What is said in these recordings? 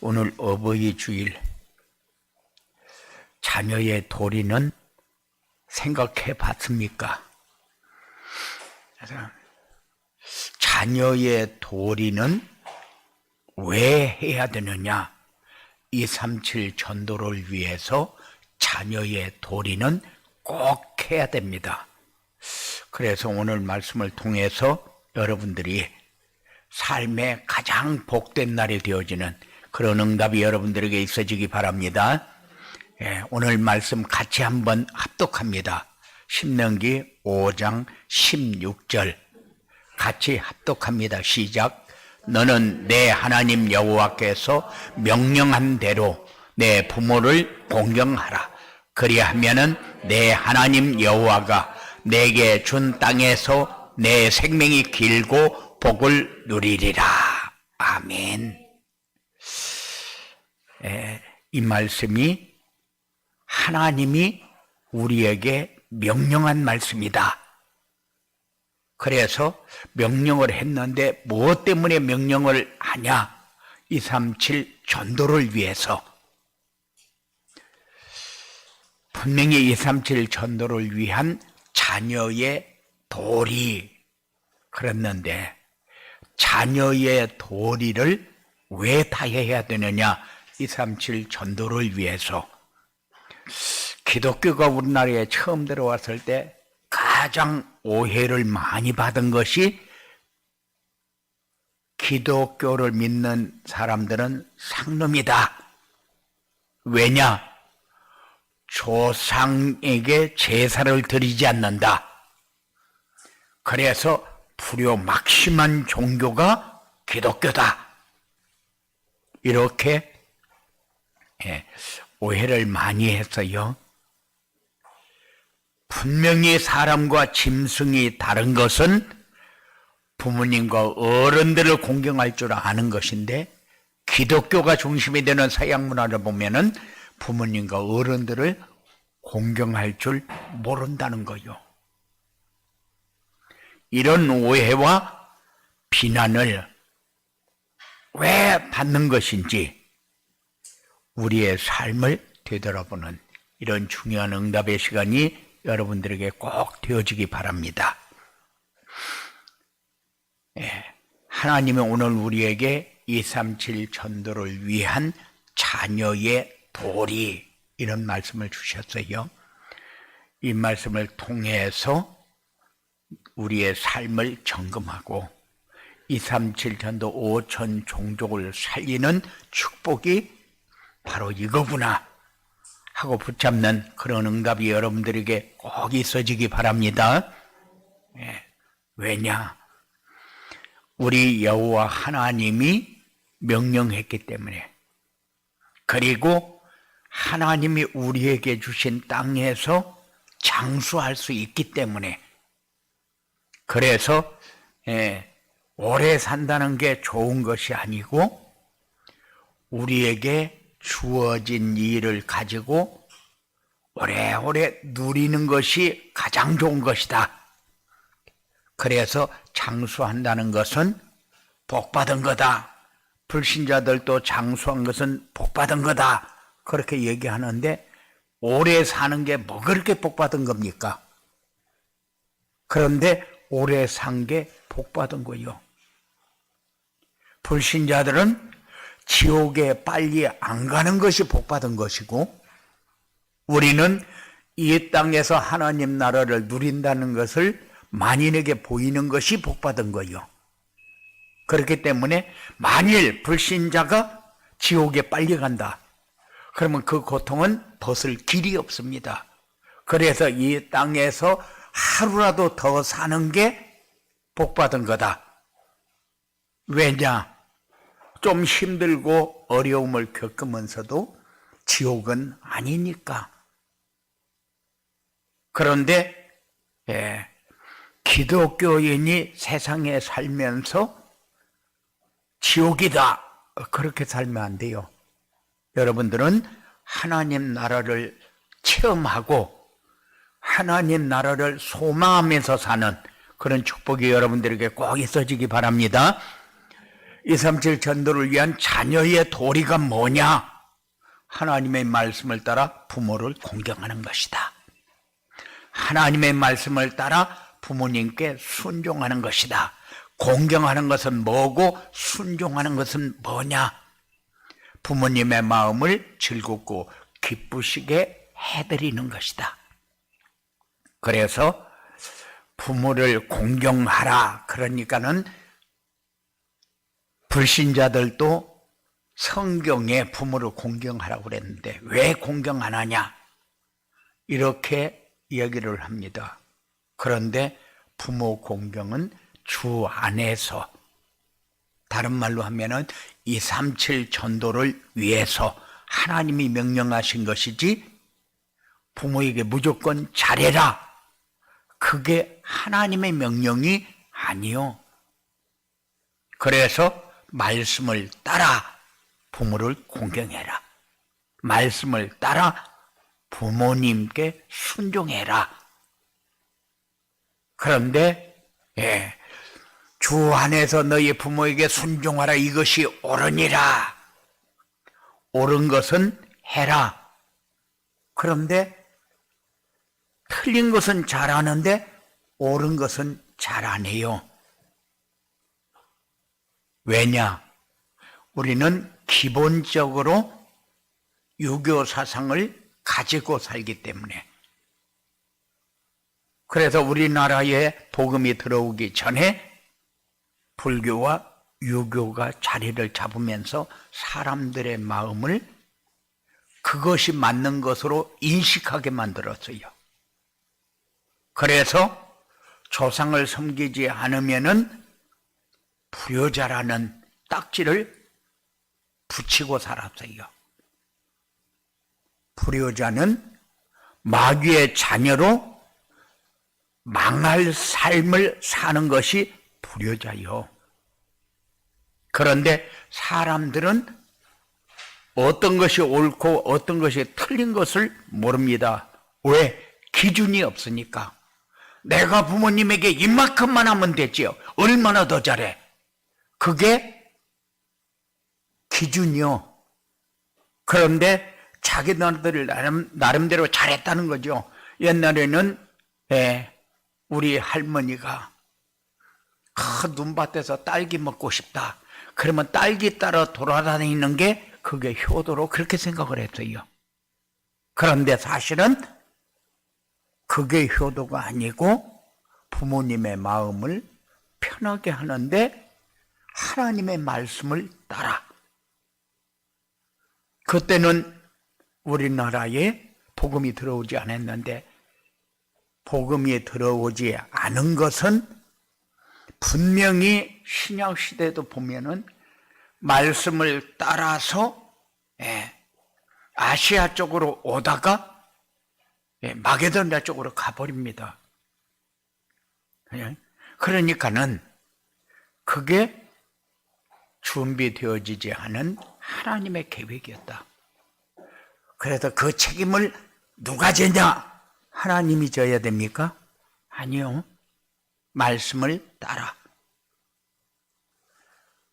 오늘 어버이 주일, 자녀의 도리는 생각해 봤습니까? 자녀의 도리는 왜 해야 되느냐? 237 전도를 위해서 자녀의 도리는 꼭 해야 됩니다. 그래서 오늘 말씀을 통해서 여러분들이 삶의 가장 복된 날이 되어지는 그런 응답이 여러분들에게 있어지기 바랍니다. 오늘 말씀 같이 한번 합독합니다. 신명기 5장 16절 같이 합독합니다. 시작. 너는 내 하나님 여호와께서 명령한 대로 내 부모를 공경하라. 그리하면은 내 하나님 여호와가 내게 준 땅에서 내 생명이 길고 복을 누리리라. 아멘. 이 말씀이 하나님이 우리에게 명령한 말씀이다. 그래서 명령을 했는데 무엇 때문에 명령을 하냐? 237 전도를 위해서. 분명히 237 전도를 위한 자녀의 도리 그랬는데 자녀의 도리를 왜 다해야 되느냐? 237 전도를 위해서. 기독교가 우리나라에 처음 들어왔을 때 가장 오해를 많이 받은 것이 기독교를 믿는 사람들은 상놈이다. 왜냐? 조상에게 제사를 드리지 않는다. 그래서 불효 막심한 종교가 기독교다. 이렇게 오해를 많이 했어요. 분명히 사람과 짐승이 다른 것은 부모님과 어른들을 공경할 줄 아는 것인데 기독교가 중심이 되는 서양 문화를 보면은 부모님과 어른들을 공경할 줄 모른다는 거요. 이런 오해와 비난을 왜 받는 것인지 우리의 삶을 되돌아보는 이런 중요한 응답의 시간이 여러분들에게 꼭 되어지기 바랍니다. 하나님은 오늘 우리에게 237 전도를 위한 자녀의 도리 이런 말씀을 주셨어요. 이 말씀을 통해서 우리의 삶을 점검하고 237 전도 5천 종족을 살리는 축복이 바로 이거구나 하고 붙잡는 그런 응답이 여러분들에게 꼭 있어지기 바랍니다. 왜냐? 우리 여호와 하나님이 명령했기 때문에, 그리고 하나님이 우리에게 주신 땅에서 장수할 수 있기 때문에, 그래서 오래 산다는 게 좋은 것이 아니고 우리에게 주어진 일을 가지고 오래오래 누리는 것이 가장 좋은 것이다. 그래서 장수한다는 것은 복받은 거다. 불신자들도 장수한 것은 복받은 거다. 그렇게 얘기하는데 오래 사는 게 뭐 그렇게 복받은 겁니까? 그런데 오래 산 게 복받은 거요. 불신자들은 지옥에 빨리 안 가는 것이 복받은 것이고 우리는 이 땅에서 하나님 나라를 누린다는 것을 만인에게 보이는 것이 복받은 거요. 그렇기 때문에 만일 불신자가 지옥에 빨리 간다. 그러면 그 고통은 벗을 길이 없습니다. 그래서 이 땅에서 하루라도 더 사는 게 복받은 거다. 왜냐? 좀 힘들고 어려움을 겪으면서도 지옥은 아니니까. 그런데 기독교인이 세상에 살면서 지옥이다 그렇게 살면 안 돼요. 여러분들은 하나님 나라를 체험하고 하나님 나라를 소망하면서 사는 그런 축복이 여러분들에게 꼭 있어지기 바랍니다. 237 전도를 위한 자녀의 도리가 뭐냐? 하나님의 말씀을 따라 부모를 공경하는 것이다. 하나님의 말씀을 따라 부모님께 순종하는 것이다. 공경하는 것은 뭐고 순종하는 것은 뭐냐? 부모님의 마음을 즐겁고 기쁘시게 해드리는 것이다. 그래서 부모를 공경하라. 그러니까는 불신자들도 성경에 부모를 공경하라고 그랬는데 왜 공경 안 하냐? 이렇게 이야기를 합니다. 그런데 부모 공경은 주 안에서, 다른 말로 하면은 237 전도를 위해서 하나님이 명령하신 것이지 부모에게 무조건 잘해라, 그게 하나님의 명령이 아니요. 그래서 말씀을 따라 부모를 공경해라. 말씀을 따라 부모님께 순종해라. 그런데 주 안에서 너희 부모에게 순종하라. 이것이 옳으니라. 옳은 것은 해라. 그런데 틀린 것은 잘하는데 옳은 것은 잘 안 해요. 왜냐? 우리는 기본적으로 유교 사상을 가지고 살기 때문에. 그래서 우리나라에 복음이 들어오기 전에 불교와 유교가 자리를 잡으면서 사람들의 마음을 그것이 맞는 것으로 인식하게 만들었어요. 그래서 조상을 섬기지 않으면은 불효자라는 딱지를 붙이고 살았어요. 불효자는 마귀의 자녀로 망할 삶을 사는 것이 불효자요. 그런데 사람들은 어떤 것이 옳고 어떤 것이 틀린 것을 모릅니다. 왜? 기준이 없으니까. 내가 부모님에게 이만큼만 하면 되지요. 얼마나 더 잘해? 그게 기준이요. 그런데 자기들 나름대로 잘했다는 거죠. 옛날에는 우리 할머니가 눈밭에서 딸기 먹고 싶다. 그러면 딸기 따라 돌아다니는 게 그게 효도로 그렇게 생각을 했어요. 그런데 사실은 그게 효도가 아니고 부모님의 마음을 편하게 하는데 하나님의 말씀을 따라. 그때는 우리나라에 복음이 들어오지 않았는데, 복음이 들어오지 않은 것은 분명히 신약시대도 보면은 말씀을 따라서 아시아 쪽으로 오다가 마게도냐 쪽으로 가버립니다. 그러니까는 그게 준비되어지지 않은 하나님의 계획이었다. 그래서 그 책임을 누가 져냐? 하나님이 져야 됩니까? 아니요. 말씀을 따라.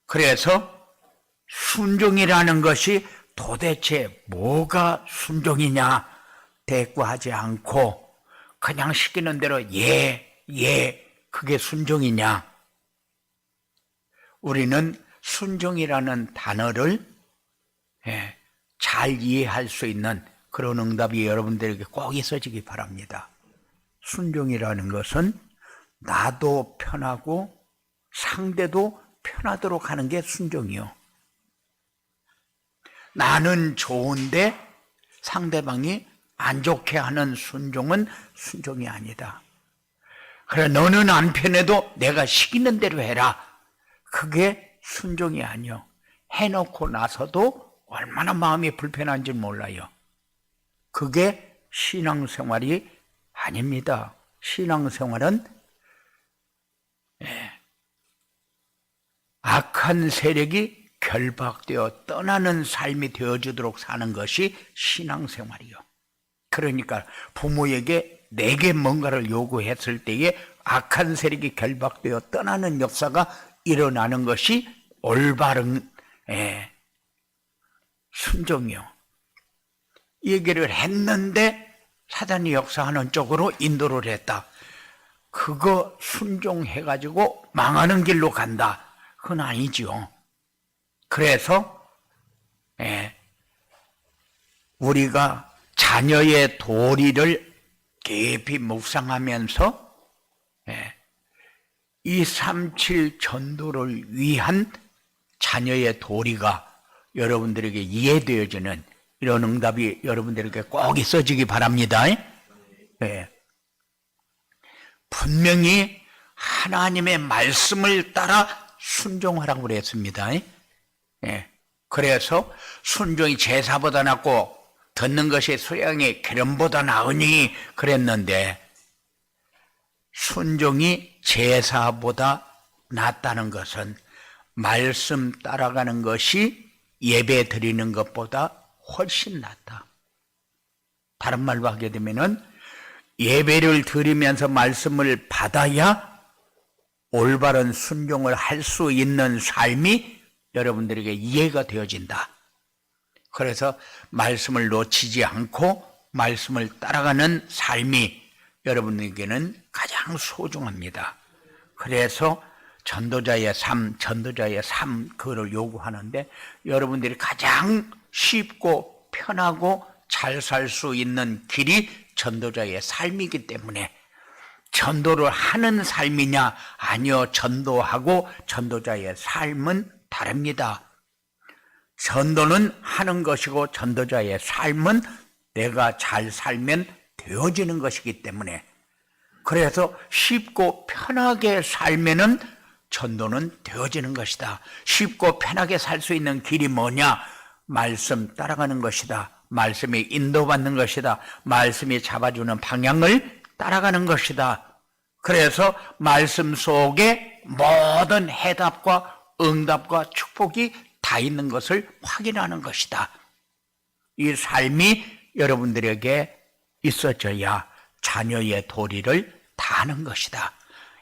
그래서 순종이라는 것이 도대체 뭐가 순종이냐? 대꾸하지 않고 그냥 시키는 대로 그게 순종이냐? 우리는 순종이라는 단어를 잘 이해할 수 있는 그런 응답이 여러분들에게 꼭 있어지기 바랍니다. 순종이라는 것은 나도 편하고 상대도 편하도록 하는 게 순종이요. 나는 좋은데 상대방이 안 좋게 하는 순종은 순종이 아니다. 그래, 너는 안 편해도 내가 시키는 대로 해라. 그게 순종이 아니요. 해놓고 나서도 얼마나 마음이 불편한지 몰라요. 그게 신앙생활이 아닙니다. 신앙생활은 악한 세력이 결박되어 떠나는 삶이 되어주도록 사는 것이 신앙생활이요. 그러니까 부모에게 내게 뭔가를 요구했을 때에 악한 세력이 결박되어 떠나는 역사가 일어나는 것이 올바른 순종이요. 얘기를 했는데 사단이 역사하는 쪽으로 인도를 했다. 그거 순종해가지고 망하는 길로 간다. 그건 아니지요. 그래서 우리가 자녀의 도리를 깊이 묵상하면서 237 전도를 위한 자녀의 도리가 여러분들에게 이해되어지는 이런 응답이 여러분들에게 꼭 있어지기 바랍니다. 분명히 하나님의 말씀을 따라 순종하라고 그랬습니다. 그래서 순종이 제사보다 낫고 듣는 것이 수양이 기름보다 나으니 그랬는데, 순종이 제사보다 낫다는 것은 말씀 따라가는 것이 예배 드리는 것보다 훨씬 낫다. 다른 말로 하게 되면은 예배를 드리면서 말씀을 받아야 올바른 순종을 할 수 있는 삶이 여러분들에게 이해가 되어진다. 그래서 말씀을 놓치지 않고 말씀을 따라가는 삶이 여러분에게는 가장 소중합니다. 그래서 전도자의 삶, 그거를 요구하는데, 여러분들이 가장 쉽고 편하고 잘 살 수 있는 길이 전도자의 삶이기 때문에, 전도를 하는 삶이냐? 아니요, 전도하고 전도자의 삶은 다릅니다. 전도는 하는 것이고 전도자의 삶은 내가 잘 살면 되어지는 것이기 때문에, 그래서 쉽고 편하게 살면은 전도는 되어지는 것이다. 쉽고 편하게 살 수 있는 길이 뭐냐? 말씀 따라가는 것이다. 말씀이 인도받는 것이다. 말씀이 잡아주는 방향을 따라가는 것이다. 그래서 말씀 속에 모든 해답과 응답과 축복이 다 있는 것을 확인하는 것이다. 이 삶이 여러분들에게 있어져야 자녀의 도리를 다 하는 것이다.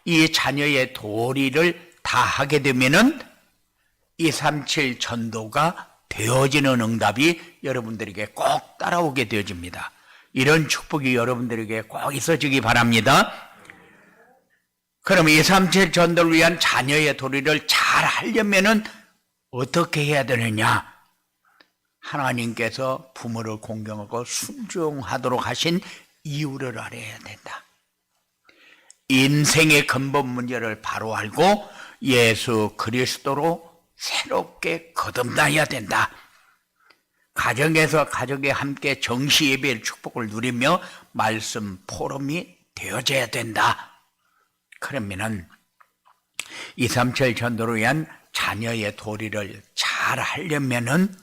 이 자녀의 도리를 다 하게 되면은 237 전도가 되어지는 응답이 여러분들에게 꼭 따라오게 되어집니다. 이런 축복이 여러분들에게 꼭 있어지기 바랍니다. 그럼 237 전도를 위한 자녀의 도리를 잘 하려면은 어떻게 해야 되느냐? 하나님께서 부모를 공경하고 순종하도록 하신 이유를 알아야 된다. 인생의 근본 문제를 바로 알고 예수 그리스도로 새롭게 거듭나야 된다. 가정에서 가족이 함께 정시 예배의 축복을 누리며 말씀 포럼이 되어져야 된다. 그러면은 237 전도를 위한 자녀의 도리를 잘 하려면은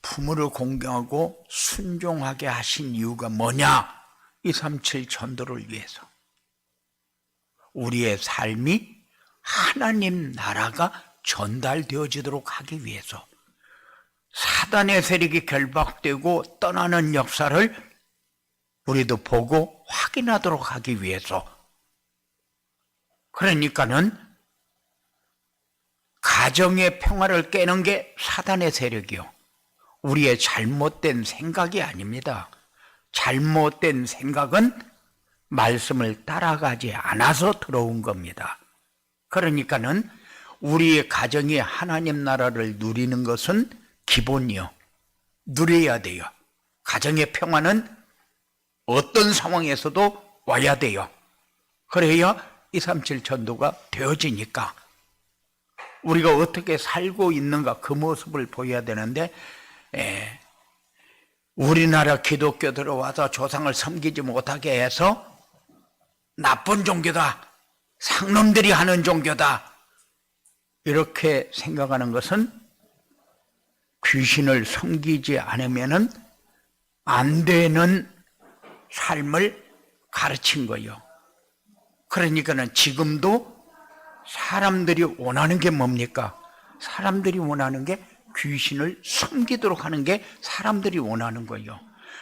부모를 공경하고 순종하게 하신 이유가 뭐냐? 237 전도를 위해서, 우리의 삶이 하나님 나라가 전달되어지도록 하기 위해서, 사단의 세력이 결박되고 떠나는 역사를 우리도 보고 확인하도록 하기 위해서. 그러니까는 가정의 평화를 깨는 게 사단의 세력이요, 우리의 잘못된 생각이 아닙니다. 잘못된 생각은 말씀을 따라가지 않아서 들어온 겁니다. 그러니까는 우리의 가정이 하나님 나라를 누리는 것은 기본이요, 누려야 돼요. 가정의 평화는 어떤 상황에서도 와야 돼요. 그래야 237 전도가 되어지니까. 우리가 어떻게 살고 있는가 그 모습을 보여야 되는데, 우리나라 기독교 들어와서 조상을 섬기지 못하게 해서 나쁜 종교다, 상놈들이 하는 종교다, 이렇게 생각하는 것은 귀신을 섬기지 않으면 안 되는 삶을 가르친 거예요. 그러니까는 지금도 사람들이 원하는 게 뭡니까? 사람들이 원하는 게 귀신을 섬기도록 하는 게 사람들이 원하는 거예요.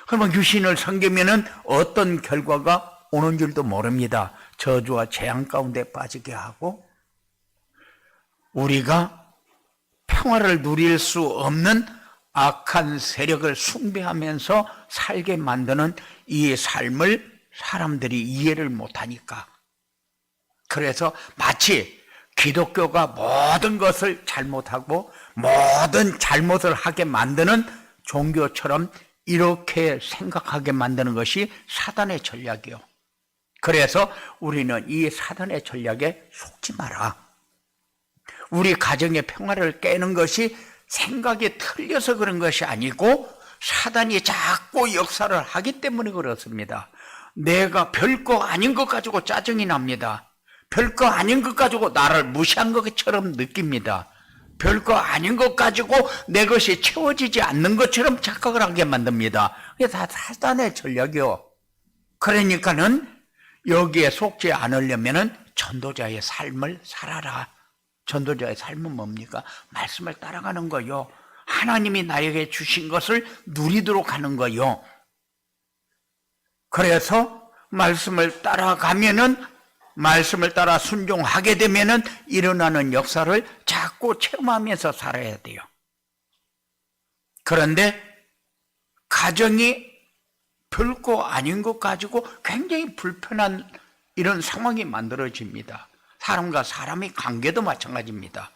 그러면 귀신을 섬기면은 어떤 결과가 오는 줄도 모릅니다. 저주와 재앙 가운데 빠지게 하고, 우리가 평화를 누릴 수 없는 악한 세력을 숭배하면서 살게 만드는 이 삶을 사람들이 이해를 못하니까. 그래서 마치 기독교가 모든 것을 잘못하고 모든 잘못을 하게 만드는 종교처럼 이렇게 생각하게 만드는 것이 사단의 전략이요. 그래서 우리는 이 사단의 전략에 속지 마라. 우리 가정의 평화를 깨는 것이 생각이 틀려서 그런 것이 아니고 사단이 자꾸 역사를 하기 때문에 그렇습니다. 내가 별거 아닌 것 가지고 짜증이 납니다. 별거 아닌 것 가지고 나를 무시한 것처럼 느낍니다. 별거 아닌 것 가지고 내 것이 채워지지 않는 것처럼 착각을 하게 만듭니다. 이게 다 사단의 전략이요. 그러니까는 여기에 속지 않으려면은 전도자의 삶을 살아라. 전도자의 삶은 뭡니까? 말씀을 따라가는 거요. 하나님이 나에게 주신 것을 누리도록 하는 거요. 그래서 말씀을 따라가면은, 말씀을 따라 순종하게 되면은 일어나는 역사를 자꾸 체험하면서 살아야 돼요. 그런데 가정이 별거 아닌 것 가지고 굉장히 불편한 이런 상황이 만들어집니다. 사람과 사람의 관계도 마찬가지입니다.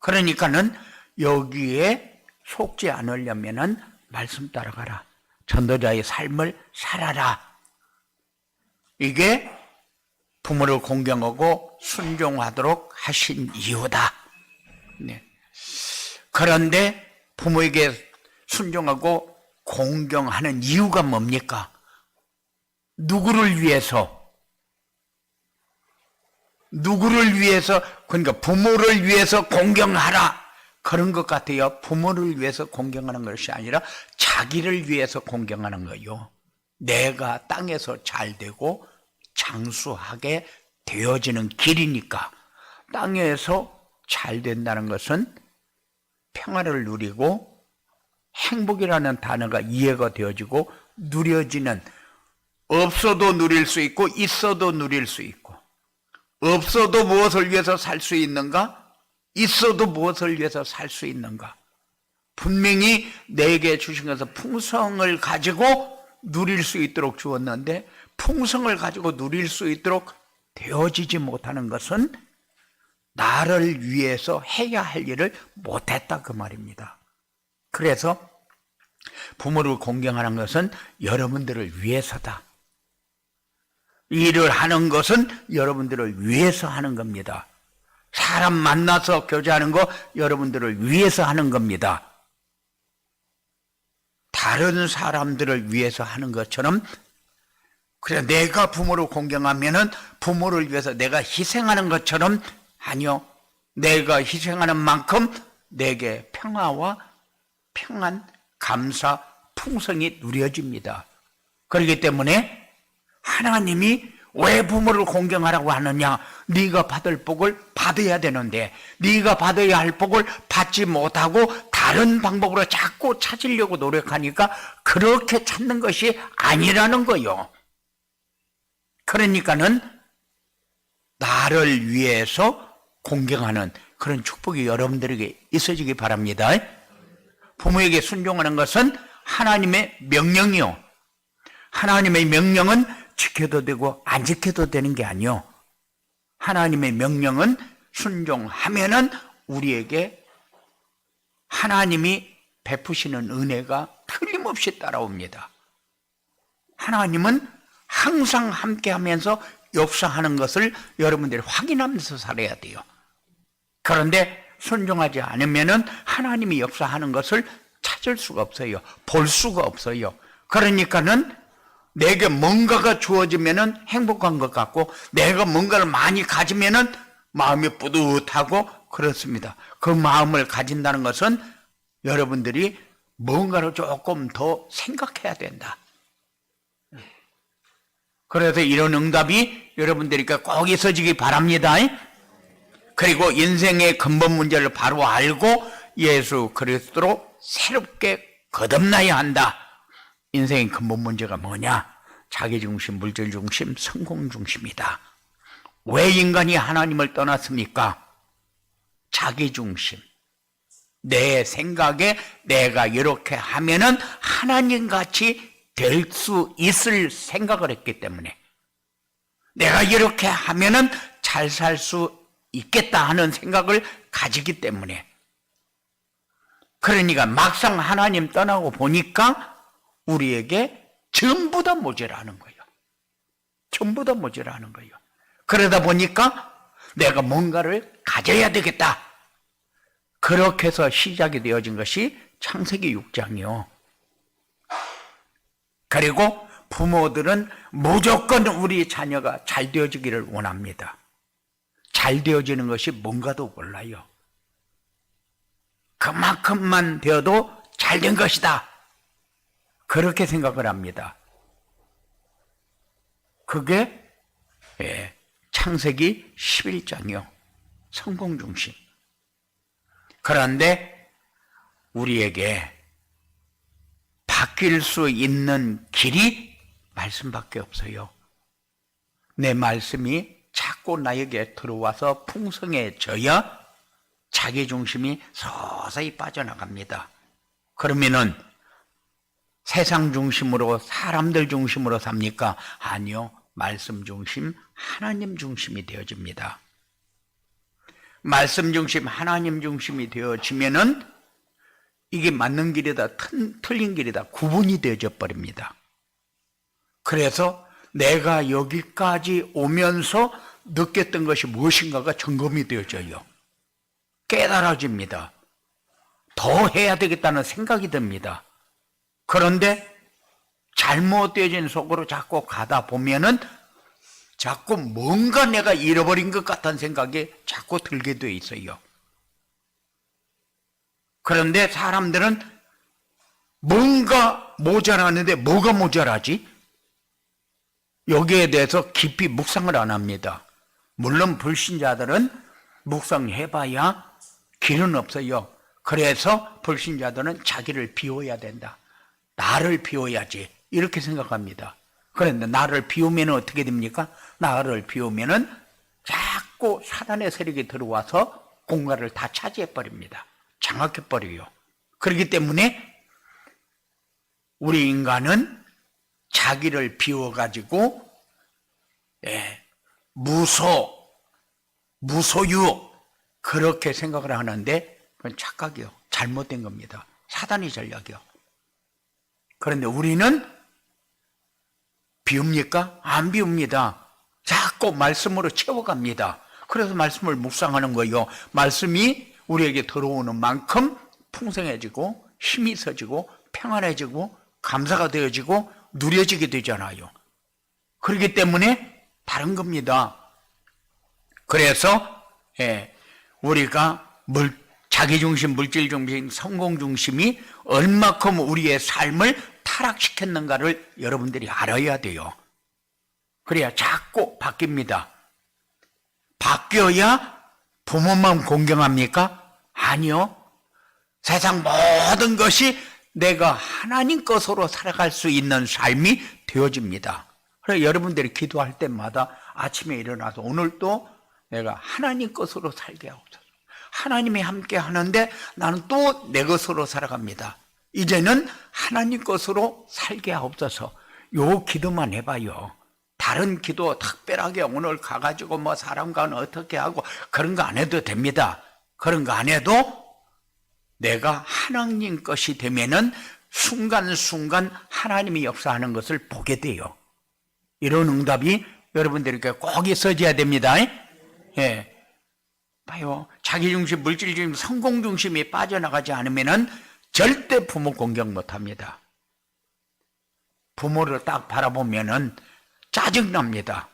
그러니까는 여기에 속지 않으려면은 말씀 따라가라. 전도자의 삶을 살아라. 이게 부모를 공경하고 순종하도록 하신 이유다. 네. 그런데 부모에게 순종하고 공경하는 이유가 뭡니까? 누구를 위해서? 누구를 위해서? 그러니까 부모를 위해서 공경하라. 그런 것 같아요. 부모를 위해서 공경하는 것이 아니라 자기를 위해서 공경하는 거예요. 내가 땅에서 잘 되고 장수하게 되어지는 길이니까. 땅에서 잘 된다는 것은 평화를 누리고 행복이라는 단어가 이해가 되어지고 누려지는, 없어도 누릴 수 있고 있어도 누릴 수 있고, 없어도 무엇을 위해서 살 수 있는가? 있어도 무엇을 위해서 살 수 있는가? 분명히 내게 주신 것은 풍성을 가지고 누릴 수 있도록 주었는데 풍성을 가지고 누릴 수 있도록 되어지지 못하는 것은 나를 위해서 해야 할 일을 못했다 그 말입니다. 그래서 부모를 공경하는 것은 여러분들을 위해서다. 일을 하는 것은 여러분들을 위해서 하는 겁니다. 사람 만나서 교제하는 거 여러분들을 위해서 하는 겁니다. 다른 사람들을 위해서 하는 것처럼, 그래 내가 부모를 공경하면은 부모를 위해서 내가 희생하는 것처럼, 아니요. 내가 희생하는 만큼 내게 평화와 평안, 감사, 풍성이 누려집니다. 그렇기 때문에 하나님이 왜 부모를 공경하라고 하느냐? 네가 받을 복을 받아야 되는데 네가 받아야 할 복을 받지 못하고 다른 방법으로 자꾸 찾으려고 노력하니까 그렇게 찾는 것이 아니라는 거요. 그러니까는 나를 위해서 공경하는 그런 축복이 여러분들에게 있어지기 바랍니다. 부모에게 순종하는 것은 하나님의 명령이요. 하나님의 명령은 지켜도 되고 안 지켜도 되는 게 아니요. 하나님의 명령은 순종하면은 우리에게 하나님이 베푸시는 은혜가 틀림없이 따라옵니다. 하나님은 항상 함께하면서 역사하는 것을 여러분들이 확인하면서 살아야 돼요. 그런데 순종하지 않으면은 하나님이 역사하는 것을 찾을 수가 없어요. 볼 수가 없어요. 그러니까는 내게 뭔가가 주어지면은 행복한 것 같고 내가 뭔가를 많이 가지면은 마음이 뿌듯하고 그렇습니다. 그 마음을 가진다는 것은 여러분들이 뭔가를 조금 더 생각해야 된다. 그래서 이런 응답이 여러분들에게 꼭 있어지기 바랍니다. 그리고 인생의 근본 문제를 바로 알고 예수 그리스도로 새롭게 거듭나야 한다. 인생의 근본 문제가 뭐냐? 자기중심, 물질중심, 성공중심이다. 왜 인간이 하나님을 떠났습니까? 자기중심. 내 생각에 내가 이렇게 하면은 하나님같이 될 수 있을 생각을 했기 때문에, 내가 이렇게 하면은 잘 살 수 있겠다 하는 생각을 가지기 때문에, 그러니까 막상 하나님 떠나고 보니까 우리에게 전부 다 모자라는 거예요. 전부 다 모자라는 거예요. 그러다 보니까 내가 뭔가를 가져야 되겠다. 그렇게 해서 시작이 되어진 것이 창세기 6장이요. 그리고 부모들은 무조건 우리 자녀가 잘 되어지기를 원합니다. 잘 되어지는 것이 뭔가도 몰라요. 그만큼만 되어도 잘 된 것이다. 그렇게 생각을 합니다. 그게 창세기 11장이요. 성공중심. 그런데 우리에게 바뀔 수 있는 길이 말씀밖에 없어요. 내 말씀이 자꾸 나에게 들어와서 풍성해져야 자기중심이 서서히 빠져나갑니다. 그러면은 세상 중심으로, 사람들 중심으로 삽니까? 아니요. 말씀 중심, 하나님 중심이 되어집니다. 말씀 중심, 하나님 중심이 되어지면은 이게 맞는 길이다, 틀린 길이다, 구분이 되어져 버립니다. 그래서 내가 여기까지 오면서 느꼈던 것이 무엇인가가 점검이 되어져요. 깨달아집니다. 더 해야 되겠다는 생각이 듭니다. 그런데 잘못되어진 속으로 자꾸 가다 보면은 자꾸 뭔가 내가 잃어버린 것 같다는 생각이 자꾸 들게 돼 있어요. 그런데 사람들은 뭔가 모자라는데 뭐가 모자라지? 여기에 대해서 깊이 묵상을 안 합니다. 물론 불신자들은 묵상해봐야 길은 없어요. 그래서 불신자들은 자기를 비워야 된다. 나를 비워야지. 이렇게 생각합니다. 그런데 나를 비우면 어떻게 됩니까? 나를 비우면은 자꾸 사단의 세력이 들어와서 공간을 다 차지해버립니다. 장악해버려요. 그렇기 때문에 우리 인간은 자기를 비워가지고 무소유 그렇게 생각을 하는데 그건 착각이요. 잘못된 겁니다. 사단의 전략이요. 그런데 우리는 비웁니까? 안 비웁니다. 자꾸 말씀으로 채워갑니다. 그래서 말씀을 묵상하는 거예요. 말씀이 우리에게 들어오는 만큼 풍성해지고 힘이 있어지고 평안해지고 감사가 되어지고 누려지게 되잖아요. 그렇기 때문에 다른 겁니다. 그래서 우리가 자기중심, 물질중심, 성공중심이 얼마큼 우리의 삶을 타락시켰는가를 여러분들이 알아야 돼요. 그래야 자꾸 바뀝니다. 바뀌어야 부모만 공경합니까? 아니요. 세상 모든 것이 내가 하나님 것으로 살아갈 수 있는 삶이 되어집니다. 그래서 여러분들이 기도할 때마다 아침에 일어나서 오늘도 내가 하나님 것으로 살게 하옵소서. 하나님이 함께 하는데 나는 또 내 것으로 살아갑니다. 이제는 하나님 것으로 살게 하옵소서. 요 기도만 해봐요. 다른 기도 특별하게 오늘 가가지고 뭐 사람과는 어떻게 하고 그런 거 안 해도 됩니다. 그런 거 안 해도 내가 하나님 것이 되면은 순간순간 하나님이 역사하는 것을 보게 돼요. 이런 응답이 여러분들에게 꼭 있어져야 됩니다. 예. 봐요. 자기중심, 물질중심, 성공중심이 빠져나가지 않으면은 절대 부모 공경 못 합니다. 부모를 딱 바라보면은 짜증납니다.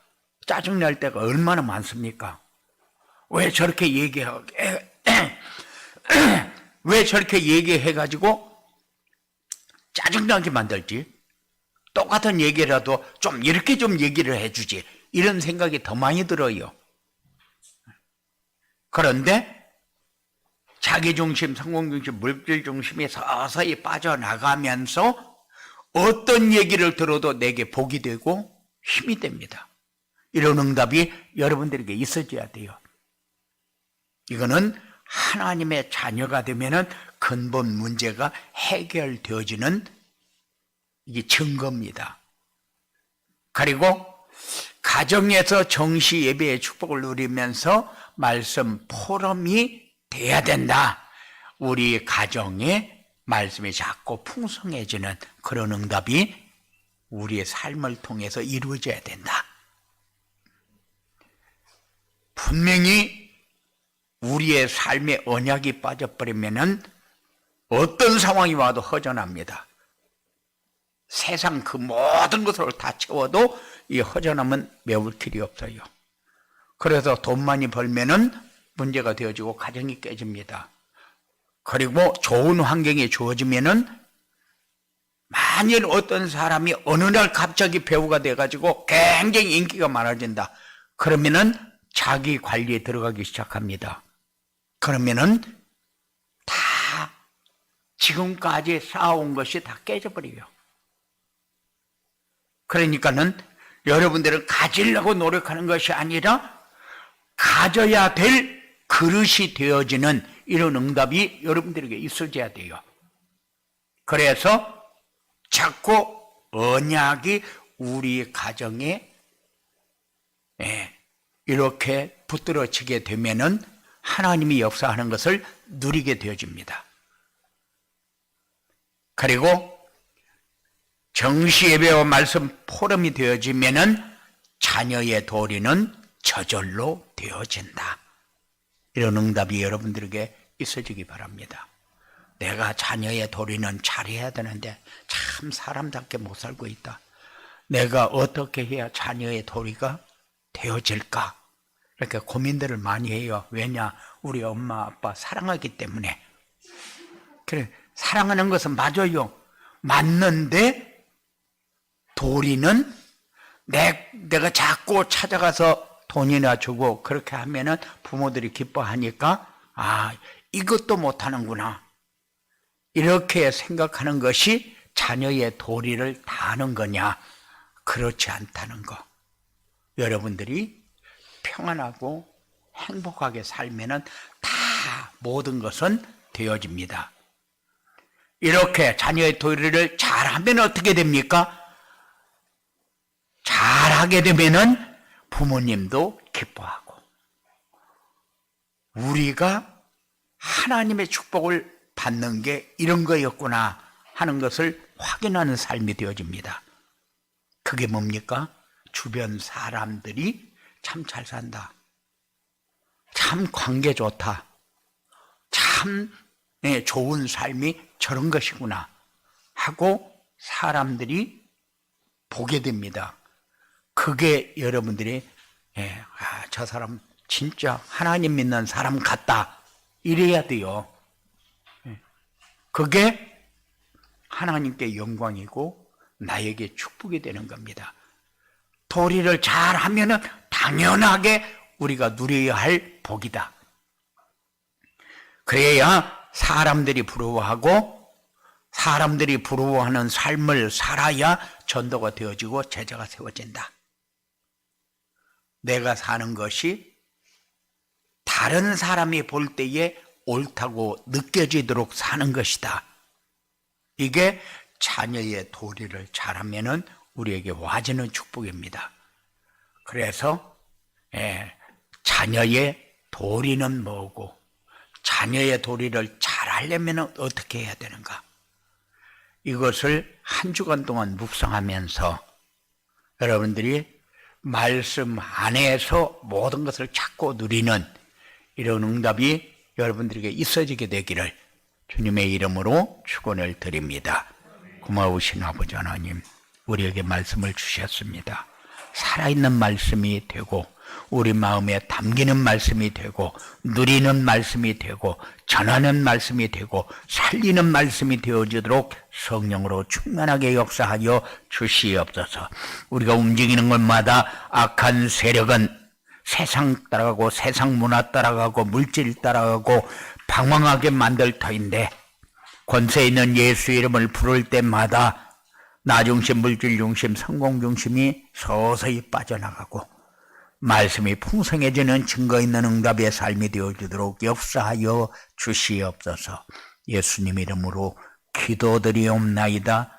짜증날 때가 얼마나 많습니까? 왜 저렇게 왜 저렇게 얘기해가지고 짜증나게 만들지? 똑같은 얘기라도 좀 이렇게 좀 얘기를 해주지. 이런 생각이 더 많이 들어요. 그런데 자기중심, 성공중심, 물질중심이 서서히 빠져나가면서 어떤 얘기를 들어도 내게 복이 되고 힘이 됩니다. 이런 응답이 여러분들에게 있어져야 돼요. 이거는 하나님의 자녀가 되면은 근본 문제가 해결되어지는 이게 증거입니다. 그리고 가정에서 정시 예배의 축복을 누리면서 말씀 포럼이 돼야 된다. 우리 가정에 말씀이 자꾸 풍성해지는 그런 응답이 우리의 삶을 통해서 이루어져야 된다. 분명히 우리의 삶에 언약이 빠져버리면은 어떤 상황이 와도 허전합니다. 세상 그 모든 것을 다 채워도 이 허전함은 메울 길이 없어요. 그래서 돈 많이 벌면은 문제가 되어지고 가정이 깨집니다. 그리고 좋은 환경이 주어지면은 만일 어떤 사람이 어느 날 갑자기 배우가 돼가지고 굉장히 인기가 많아진다. 그러면은 자기 관리에 들어가기 시작합니다. 그러면은 다 지금까지 쌓아온 것이 다 깨져버려요. 그러니까는 여러분들은 가지려고 노력하는 것이 아니라 가져야 될 그릇이 되어지는 이런 응답이 여러분들에게 있어져야 돼요. 그래서 자꾸 언약이 우리 가정에 이렇게 붙들어지게 되면은 하나님이 역사하는 것을 누리게 되어집니다. 그리고 정시 예배와 말씀 포럼이 되어지면은 자녀의 도리는 저절로 되어진다. 이런 응답이 여러분들에게 있어지기 바랍니다. 내가 자녀의 도리는 잘해야 되는데 참 사람답게 못 살고 있다. 내가 어떻게 해야 자녀의 도리가 되어질까? 이렇게 고민들을 많이 해요. 왜냐? 우리 엄마 아빠 사랑하기 때문에. 그래, 사랑하는 것은 맞아요. 맞는데 도리는 내가 자꾸 찾아가서 돈이나 주고 그렇게 하면은 부모들이 기뻐하니까 이것도 못하는구나. 이렇게 생각하는 것이 자녀의 도리를 다하는 거냐? 그렇지 않다는 거. 여러분들이 평안하고 행복하게 살면은 다 모든 것은 되어집니다. 이렇게 자녀의 도리를 잘하면 어떻게 됩니까? 잘하게 되면은 부모님도 기뻐하고 우리가 하나님의 축복을 받는 게 이런 거였구나 하는 것을 확인하는 삶이 되어집니다. 그게 뭡니까? 주변 사람들이 참 잘 산다. 참 관계 좋다. 참 좋은 삶이 저런 것이구나 하고 사람들이 보게 됩니다. 그게 여러분들이 저 사람 진짜 하나님 믿는 사람 같다 이래야 돼요. 그게 하나님께 영광이고 나에게 축복이 되는 겁니다. 도리를 잘하면은 당연하게 우리가 누려야 할 복이다. 그래야 사람들이 부러워하고 사람들이 부러워하는 삶을 살아야 전도가 되어지고 제자가 세워진다. 내가 사는 것이 다른 사람이 볼 때에 옳다고 느껴지도록 사는 것이다. 이게 자녀의 도리를 잘하면은 우리에게 와지는 축복입니다. 그래서 자녀의 도리는 뭐고 자녀의 도리를 잘하려면 어떻게 해야 되는가? 이것을 한 주간 동안 묵상하면서 여러분들이 말씀 안에서 모든 것을 찾고 누리는 이런 응답이 여러분들에게 있어지게 되기를 주님의 이름으로 축원을 드립니다. 고마우신 아버지 하나님, 우리에게 말씀을 주셨습니다. 살아있는 말씀이 되고 우리 마음에 담기는 말씀이 되고 누리는 말씀이 되고 전하는 말씀이 되고 살리는 말씀이 되어지도록 성령으로 충만하게 역사하여 주시옵소서. 우리가 움직이는 곳마다 악한 세력은 세상 따라가고 세상 문화 따라가고 물질 따라가고 방황하게 만들 터인데 권세 있는 예수 이름을 부를 때마다 나 중심, 물질 중심, 성공 중심이 서서히 빠져나가고 말씀이 풍성해지는 증거 있는 응답의 삶이 되어주도록 역사하여 주시옵소서. 예수님 이름으로 기도드리옵나이다.